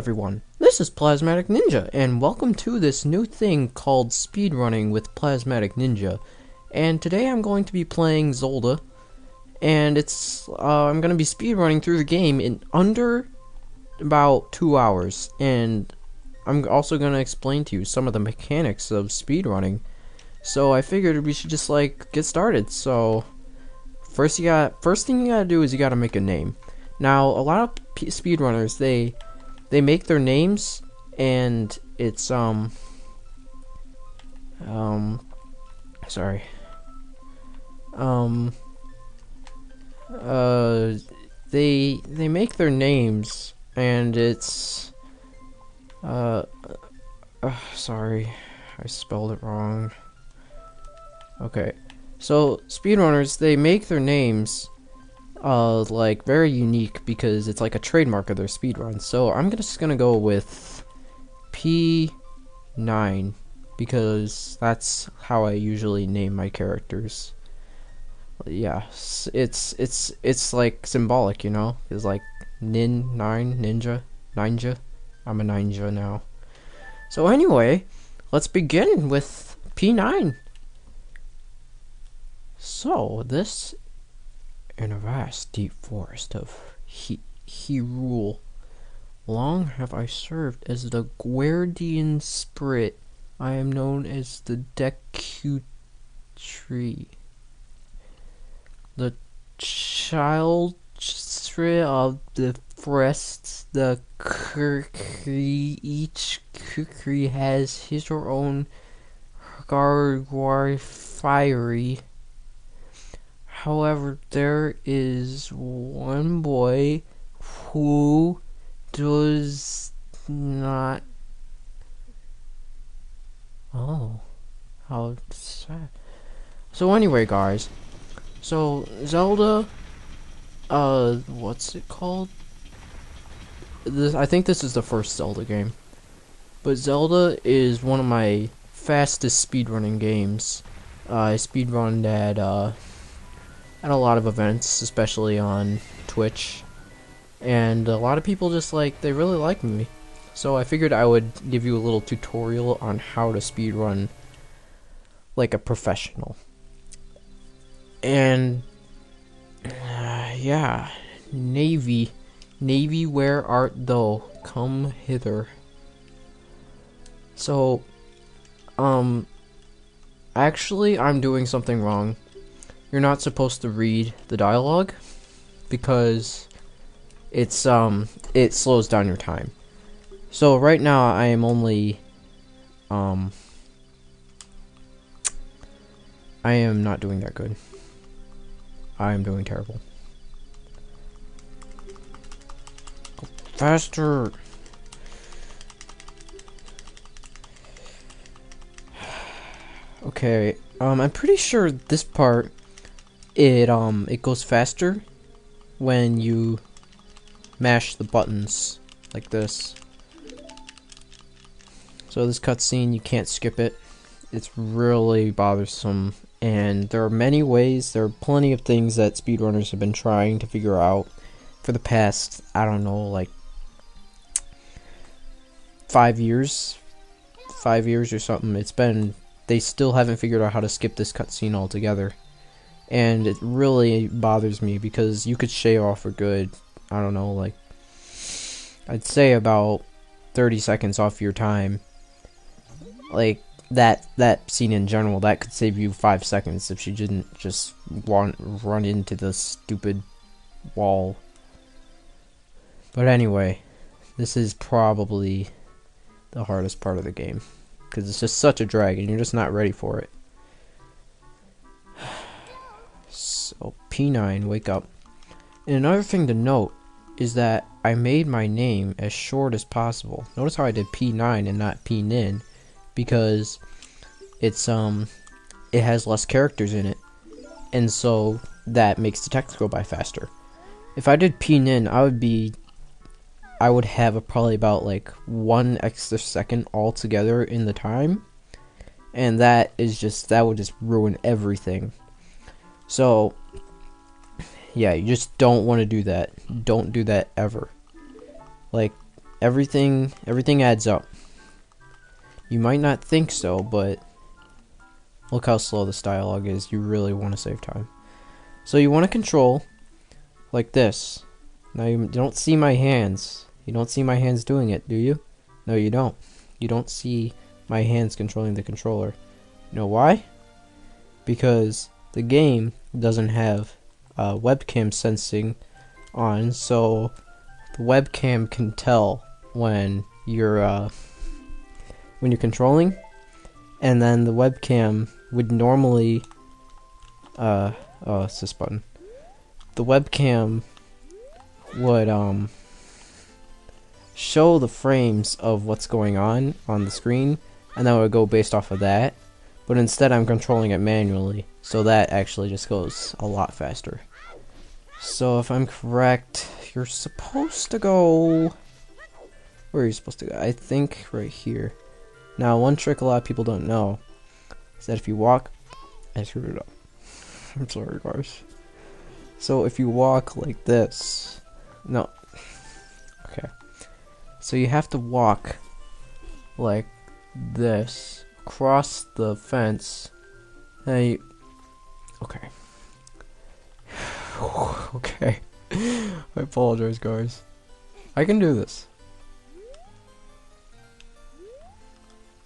everyone, this is PlasmaticNinja, and welcome to this new thing called speedrunning with PlasmaticNinja. And today I'm going to be playing Zelda, and I'm going to be speedrunning through the game in under about 2 hours. And I'm also going to explain to you some of the mechanics of speedrunning. So I figured we should just get started. So first thing you gotta do is you gotta make a name. Now a lot of speedrunners they make their names, and it's they make their names, and it's sorry, I spelled it wrong. Okay, so speedrunners, they make their names very unique because it's like a trademark of their speedrun. So I'm just gonna go with P-9 because that's how I usually name my characters. Yeah, it's like symbolic, you know? It's like ninja. I'm a ninja now. So anyway, let's begin with P-9. So this, in a vast deep forest of Hyrule, long have I served as the guardian spirit. I am known as the Deku Tree, the child of the forests. The Kukri, each Kukri has his or own gargoyle fiery. However, there is one boy who does not. Oh, how sad. So anyway, guys. So Zelda, what's it called? I think this is the first Zelda game. But Zelda is one of my fastest speedrunning games. I speedrunned at a lot of events, especially on Twitch, and a lot of people just they really like me, so I figured I would give you a little tutorial on how to speedrun like a professional. And yeah, Navy, where art thou? Come hither. So actually I'm doing something wrong. You're not supposed to read the dialogue because it slows down your time. So right now I am only I am not doing that good. I am doing terrible. Go faster. Okay, I'm pretty sure this part it goes faster when you mash the buttons like this. So this cutscene, you can't skip it. It's really bothersome, and there are many ways, there are plenty of things that speedrunners have been trying to figure out for the past, I don't know, 5 years or something. They still haven't figured out how to skip this cutscene altogether. And it really bothers me because you could shave off a good, I don't know, I'd say about 30 seconds off your time. That scene in general, that could save you 5 seconds if she didn't just run into the stupid wall. But anyway, this is probably the hardest part of the game because it's just such a drag and you're just not ready for it. So P9, wake up. And another thing to note is that I made my name as short as possible. Notice how I did P9 and not P-nin, because it's it has less characters in it, and so that makes the text go by faster. If I did P-nin, I would have probably about 1 extra second altogether in the time, and that would just ruin everything. So yeah, you just don't want to do that. Don't do that ever. everything adds up. You might not think so, but look how slow this dialogue is. You really want to save time. So you want to control like this. Now you don't see my hands. You don't see my hands doing it, do you? No, you don't. You don't see my hands controlling the controller. You know why? Because the game doesn't have webcam sensing on, so the webcam can tell when you're controlling, and then the webcam would normally oh, it's this button. The webcam would show the frames of what's going on the screen, and that would go based off of that. But instead I'm controlling it manually, so that actually just goes a lot faster. So if I'm correct, you're supposed to go... Where are you supposed to go? I think right here. Now, one trick a lot of people don't know is that if you walk... I screwed it up. I'm sorry, guys. So if you walk like this... No. Okay. So you have to walk like this across the fence. Okay. Okay. I apologize, guys. I can do this.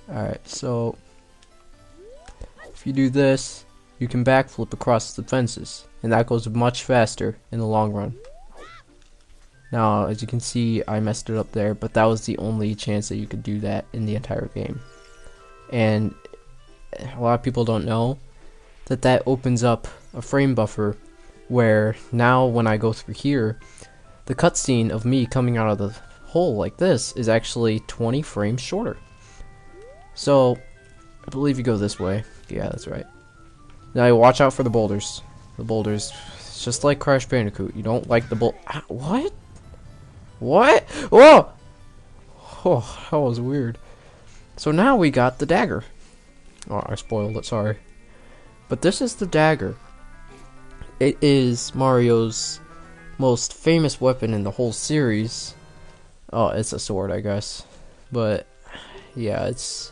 Alright, so if you do this, you can backflip across the fences, and that goes much faster in the long run. Now, as you can see, I messed it up there, but that was the only chance that you could do that in the entire game. And a lot of people don't know that that opens up a frame buffer where now when I go through here, the cutscene of me coming out of the hole like this is actually 20 frames shorter. So, I believe you go this way. Yeah, that's right. Now watch out for the boulders. The boulders, it's just like Crash Bandicoot. You don't like the what? What? Whoa! Oh, that was weird. So now we got the dagger. Oh, I spoiled it, sorry. But this is the dagger. It is Mario's most famous weapon in the whole series. Oh, it's a sword, I guess. But, yeah, it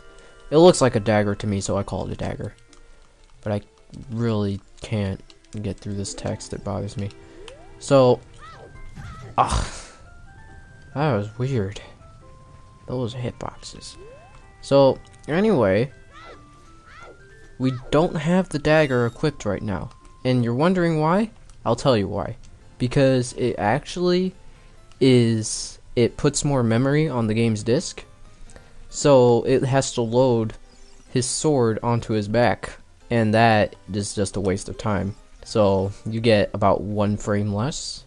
looks like a dagger to me, so I call it a dagger. But I really can't get through this text, it bothers me. So, that was weird. Those hitboxes. So, anyway, we don't have the dagger equipped right now. And you're wondering why? I'll tell you why. Because it actually it puts more memory on the game's disc. So it has to load his sword onto his back. And that is just a waste of time. So you get about 1 frame less.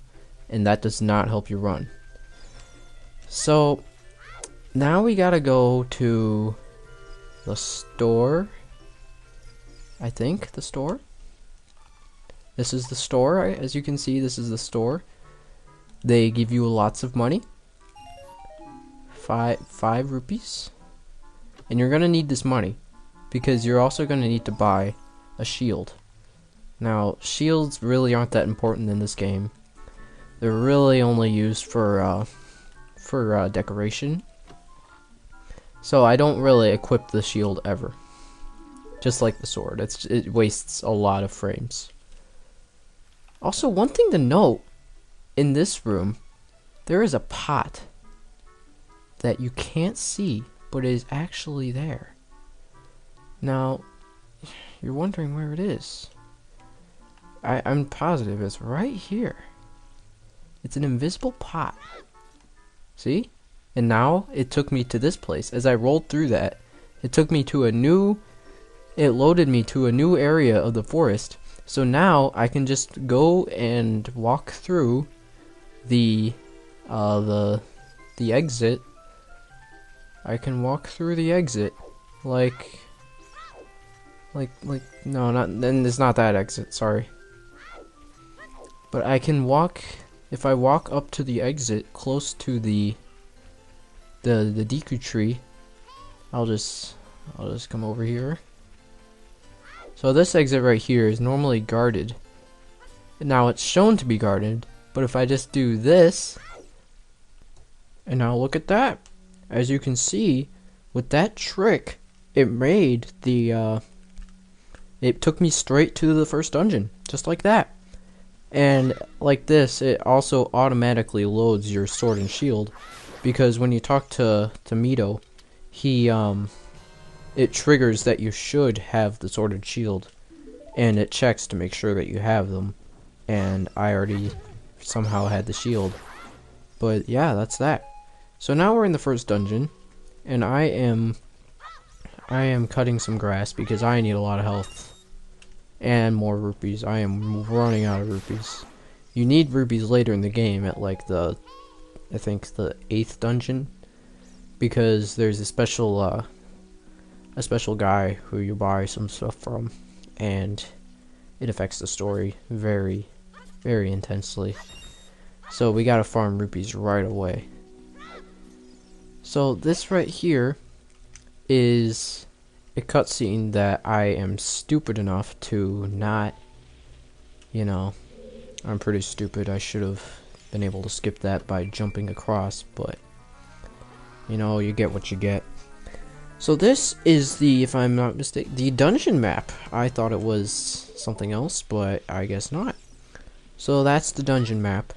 And that does not help you run. So now we gotta go to the store. I think the store. This is the store. As you can see, this is the store. They give you lots of money. Five rupees. And you're gonna need this money because you're also gonna need to buy a shield. Now, shields really aren't that important in this game. They're really only used for decoration. So I don't really equip the shield ever. Just like the sword, it wastes a lot of frames. Also, one thing to note, in this room, there is a pot that you can't see, but is actually there. Now, you're wondering where it is. I'm positive it's right here. It's an invisible pot. See? And now, it took me to this place. As I rolled through that, it took me to it loaded me to a new area of the forest. So now I can just go and walk through the exit. I can walk through the exit like no, not then. It's not that exit. Sorry, but I can walk. If I walk up to the exit close to the Deku tree, I'll just come over here. So this exit right here is normally guarded. Now it's shown to be guarded, but if I just do this, And now look at that. As you can see, with that trick, it made the, it took me straight to the first dungeon. Just like that. And like this, it also automatically loads your sword and shield. Because when you talk to Mito, he, it triggers that you should have the sword and shield. And it checks to make sure that you have them. And I already somehow had the shield. But yeah, that's that. So now we're in the first dungeon. And I am cutting some grass because I need a lot of health. And more rupees. I am running out of rupees. You need rupees later in the game at like I think the 8th dungeon. Because there's a special guy who you buy some stuff from. And it affects the story very, very intensely. So we gotta farm rupees right away. So this right here is a cutscene that I am stupid enough to not, you know, I'm pretty stupid. I should have been able to skip that by jumping across, but, you know, you get what you get. So this is the, if I'm not mistaken, the dungeon map. I thought it was something else, but I guess not. So that's the dungeon map,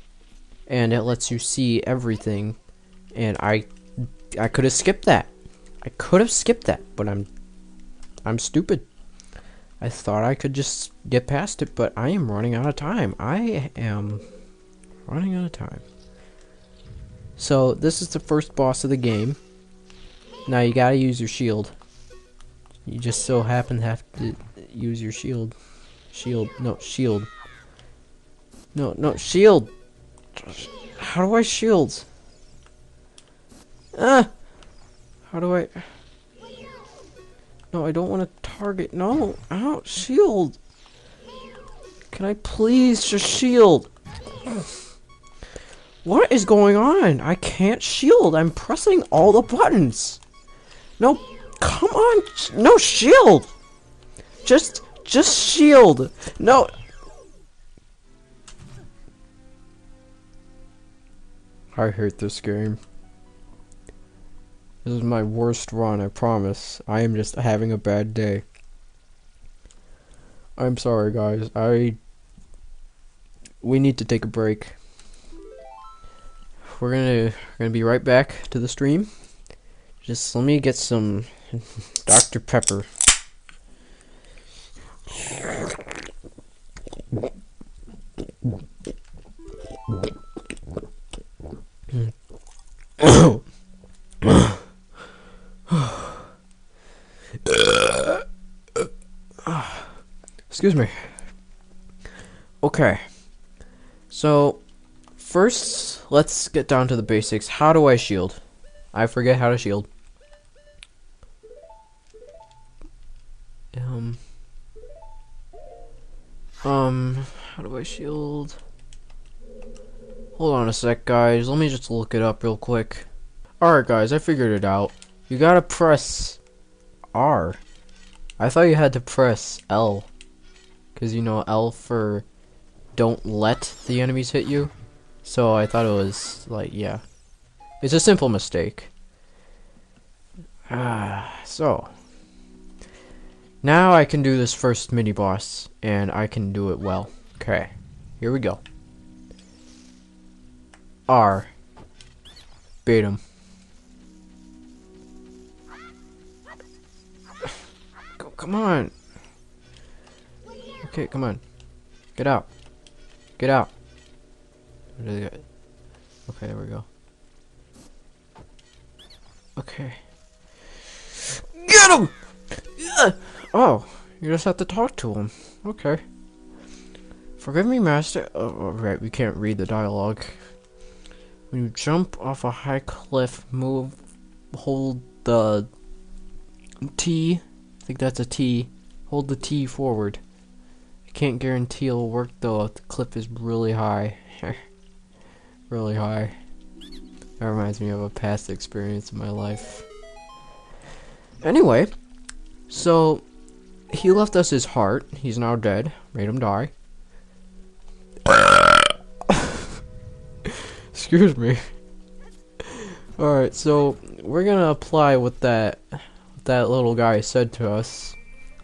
and it lets you see everything, and I could have skipped that. I could have skipped that, but I'm stupid. I thought I could just get past it, but I am running out of time. I am running out of time. So this is the first boss of the game. Now you gotta use your shield. You just so happen to have to use your shield. No, shield. No, shield! How do I shield? How do I... No, I don't want to target. No, ow, shield. Can I please just shield? What is going on? I can't shield. I'm pressing all the buttons. No, come on. No, shield. Just shield. No. I hate this game. This is my worst run, I promise. I am just having a bad day. I'm sorry, guys. We need to take a break. We're gonna be right back to the stream. Just let me get some Dr. Pepper. Excuse me. Okay. So, first, let's get down to the basics. How do I shield? I forget how to shield. How do I shield? Hold on a sec, guys. Let me just look it up real quick. Alright, guys, I figured it out. You gotta press R. I thought you had to press L. Because, you know, L for don't let the enemies hit you. So I thought it was, like, yeah. It's a simple mistake. So. Now I can do this first mini-boss, and I can do it well. Okay, here we go. R. Bait him. Come on. Okay, come on. Get out. Get out. Okay, there we go. Okay. Get him! Oh, you just have to talk to him. Okay. Forgive me, master. Oh, right, we can't read the dialogue. When you jump off a high cliff, hold the T. I think that's a T. Hold the T forward. I can't guarantee it'll work though if the cliff is really high. Really high. That reminds me of a past experience in my life. Anyway, so he left us his heart. He's now dead. Made him die. Excuse me. Alright, so we're gonna apply what that little guy said to us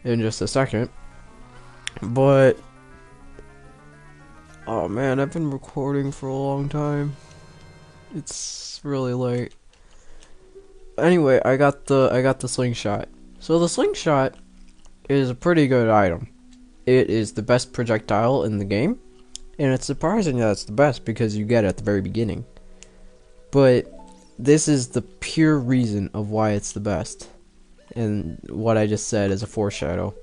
in just a second. But oh man, I've been recording for a long time. It's really late. Anyway, I got the slingshot. So the slingshot is a pretty good item. It is the best projectile in the game, and it's surprising that it's the best because you get it at the very beginning. But this is the pure reason of why it's the best, and what I just said is a foreshadow.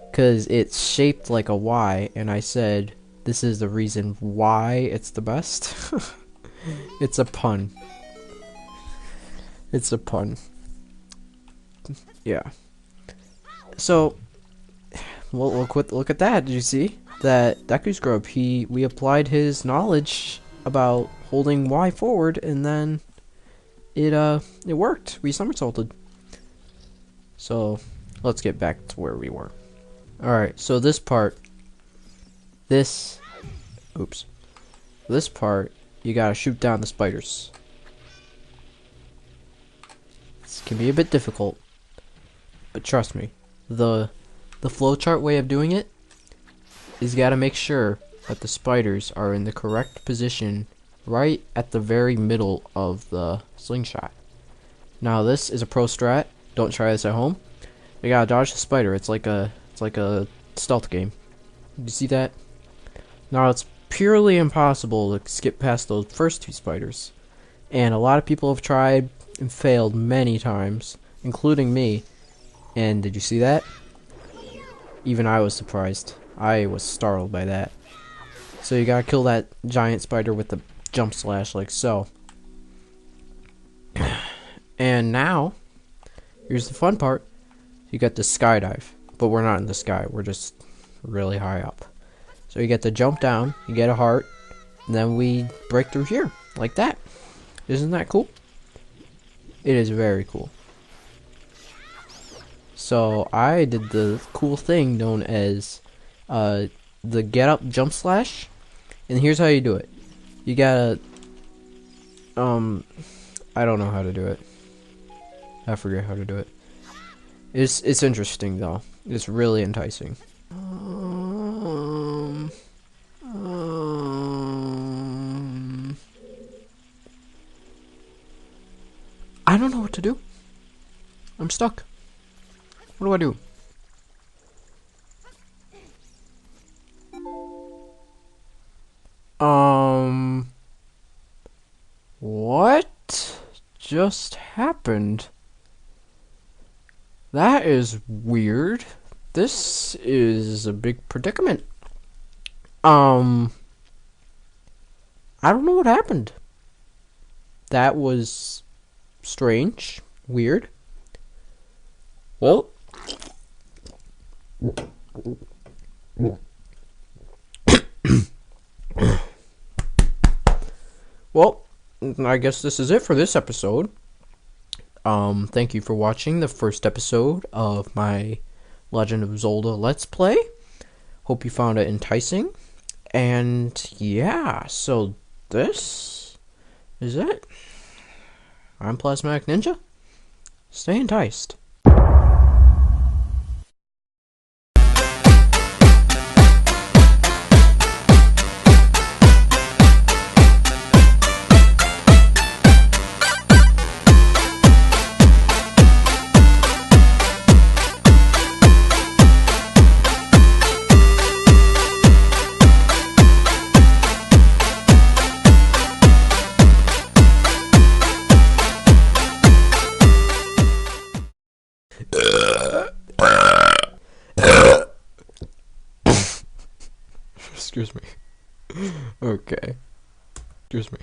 Because it's shaped like a Y, and I said this is the reason why it's the best. It's a pun. It's a pun. Yeah. So, well, look at that. Did you see that Deku Scrub? We applied his knowledge about holding Y forward, and then it worked. We somersaulted. So let's get back to where we were. All right. So this part, this part, you gotta shoot down the spiders. This can be a bit difficult, but trust me, the flowchart way of doing it is you gotta make sure that the spiders are in the correct position right at the very middle of the slingshot. Now this is a pro strat. Don't try this at home. You gotta dodge the spider. It's like a stealth game. You see that? Now it's purely impossible to skip past those first two spiders, and a lot of people have tried and failed many times, including me. And did you see that? Even I was surprised. I was startled by that. So you gotta kill that giant spider with the jump slash like so. And now, here's the fun part. You get the skydive, but we're not in the sky. We're just really high up. So you get to jump down, you get a heart, and then we break through here, like that. Isn't that cool? It is very cool. So I did the cool thing known as the get up jump slash, and here's how you do it. You gotta I don't know how to do it. I forget how to do it. It's interesting though. It's really enticing. I don't know what to do. I'm stuck. What do I do? What just happened? That is weird. This is a big predicament. I don't know what happened. That was strange, weird. Well, I guess this is it for this episode. Thank you for watching the first episode of my Legend of Zelda Let's Play. Hope you found it enticing. And yeah, so this is it. I'm PlasmaticNinja. Stay enticed. Excuse me. Okay. Excuse me.